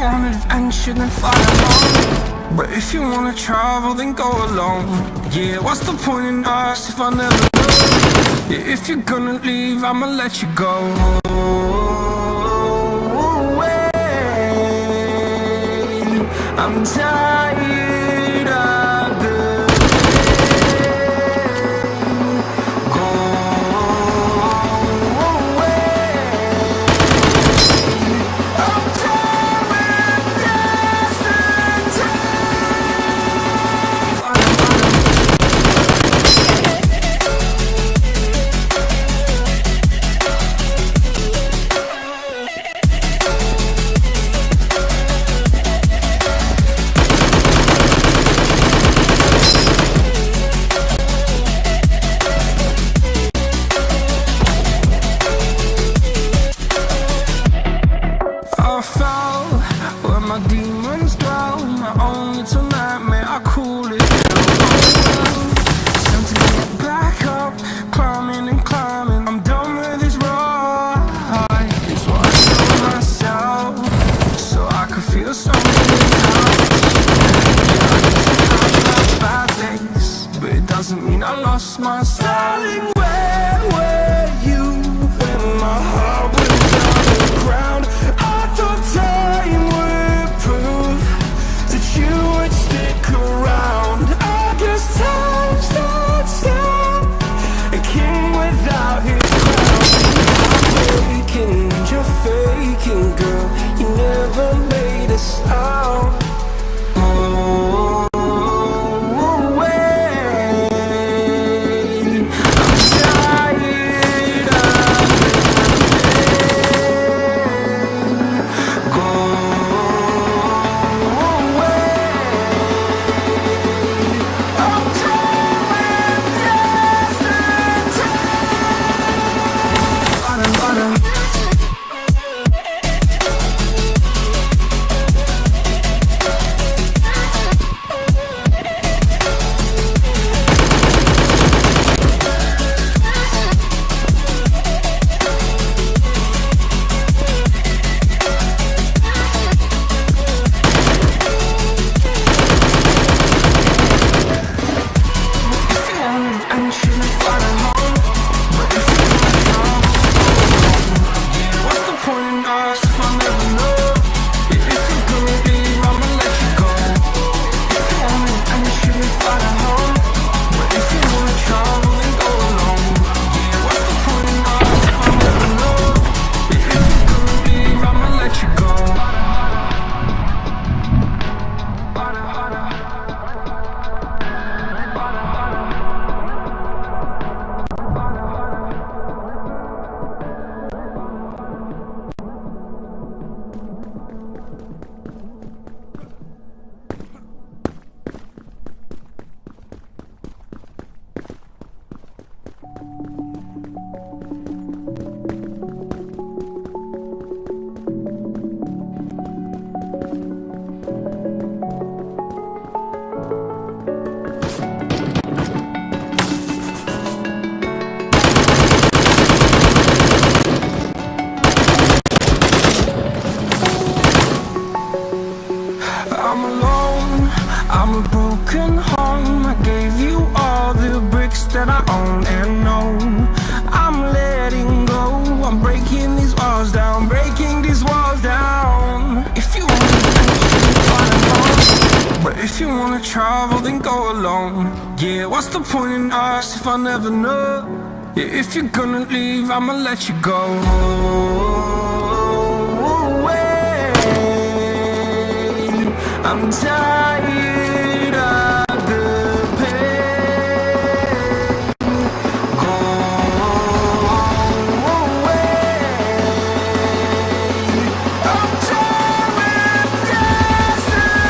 want adventure, then fly alone. But if you wanna travel, then go alone. Yeah, what's the point in us if I never know? Yeah, if you're gonna leave, I'ma let you go. I'm tired of the pain. Go away. I'm tired of yesterday. I fell where my demons dwell. My own little nightmare, I call it. Time to get back up, climbing and climbing. I'm done with this ride. It's what I tell myself, so I could feel something else. Yeah, I used to have bad days, but it doesn't mean I lost my style. Darling, where were you when my heart was on the ground? I thought time would prove that you would stick around. I guess time stood still, a king without his crown. I'm faking, you're faking, girl. You never made a sound. I'm alone, I'm a broken home. I gave you all the bricks that I own and know. I'm letting go, I'm breaking these walls down, breaking these walls down. If you wanna find home, but if you wanna travel, then go alone. Yeah, what's the point in us if I never know? Yeah, if you're gonna leave, I'ma let you go. I'm tired of the pain. Go away. I'm tired of yesterday.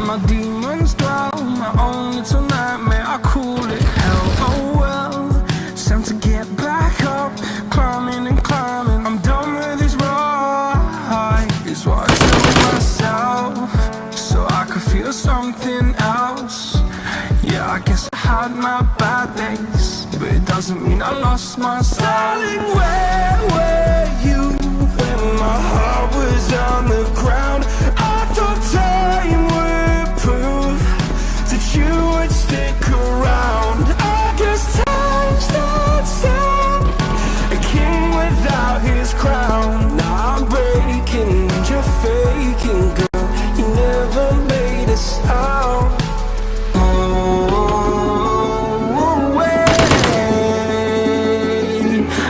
my demons dwell, my own little nightmare, I call it hell. Oh well, it's time to get back up, climbing and climbing. I'm done with this ride, is what I tell myself, so I could feel something else. Yeah, I guess I had my bad days, but it doesn't mean I lost my style. Darling, where were you when my heart was on the ground? I thought time would prove that you would stick around. I guess time starts down, a king without his crown. Now I'm breaking and you're faking, girl, you never made a sound.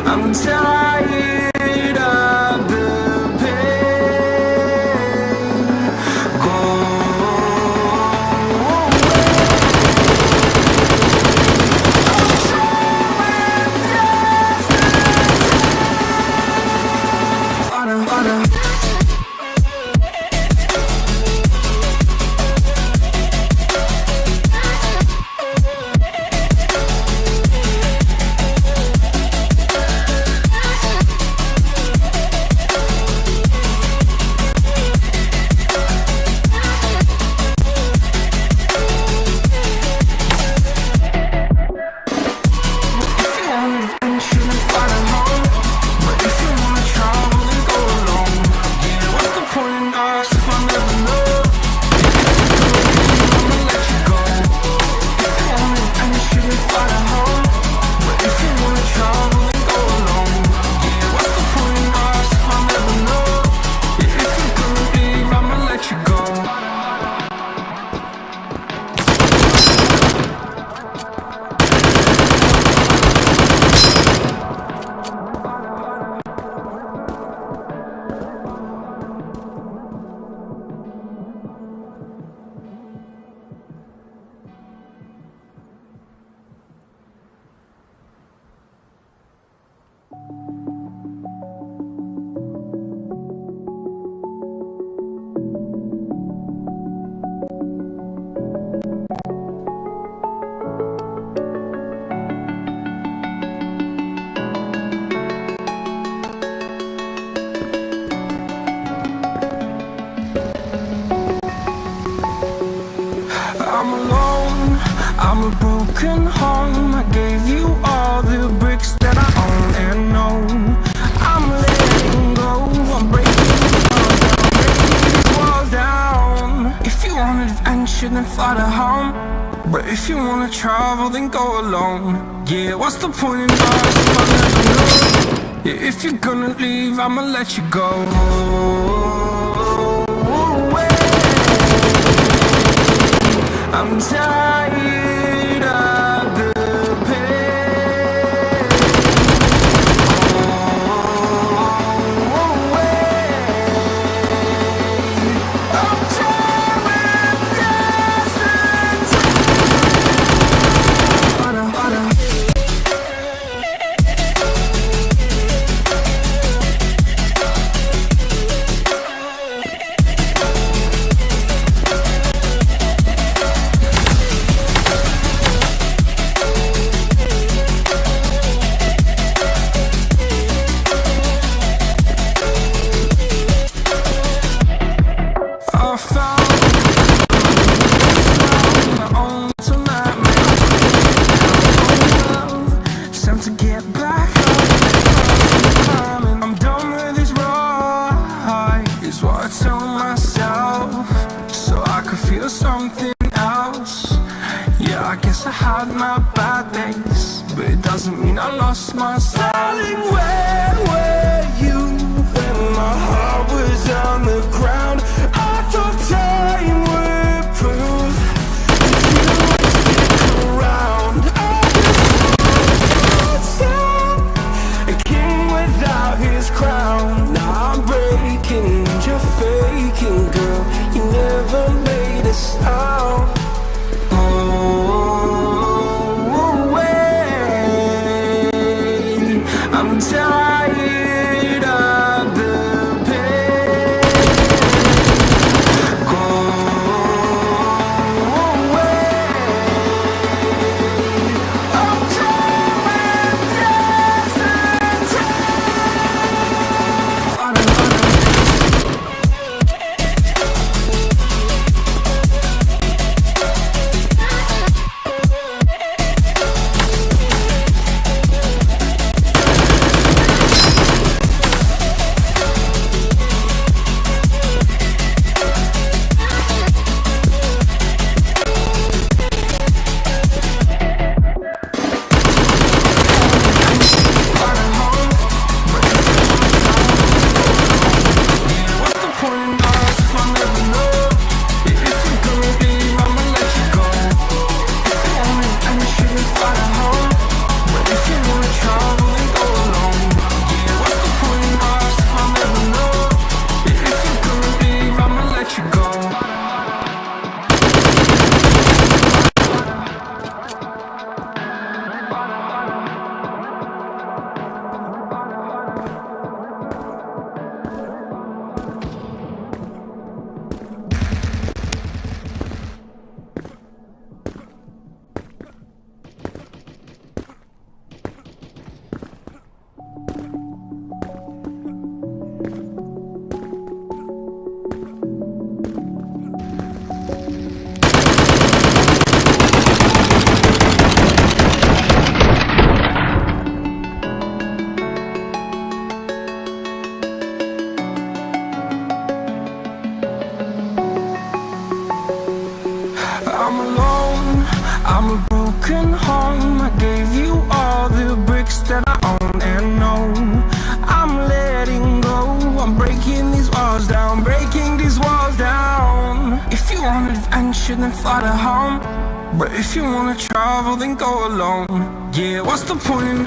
I'm tired of the pain. Go I'm alone, I'm a broken home. I gave you all the bricks that I own and know. I'm letting go, I'm breaking these walls down. If you want adventure, then fly to home. But if you wanna travel, then go alone. Yeah, what's the point in us if I never know? Yeah, if you're gonna leave, I'ma let you go. I'm tired of the pain. I'm tired of something else. Yeah, I guess I had my bad days, but it doesn't mean I lost my style. Darling, where were you when my heart was on the ground? I thought time would prove that you would stick around. I just down, a king without his crown. Now I'm breaking and you're faking, girl, you never made a sound. I'm tired of the pain. Go I'm alone, I'm a broken home. I gave you all the bricks that I own and know. I'm letting go, I'm breaking these walls down, breaking these walls down. If you want adventure, then fly to home. But if you wanna travel, then go alone. Yeah, what's the point in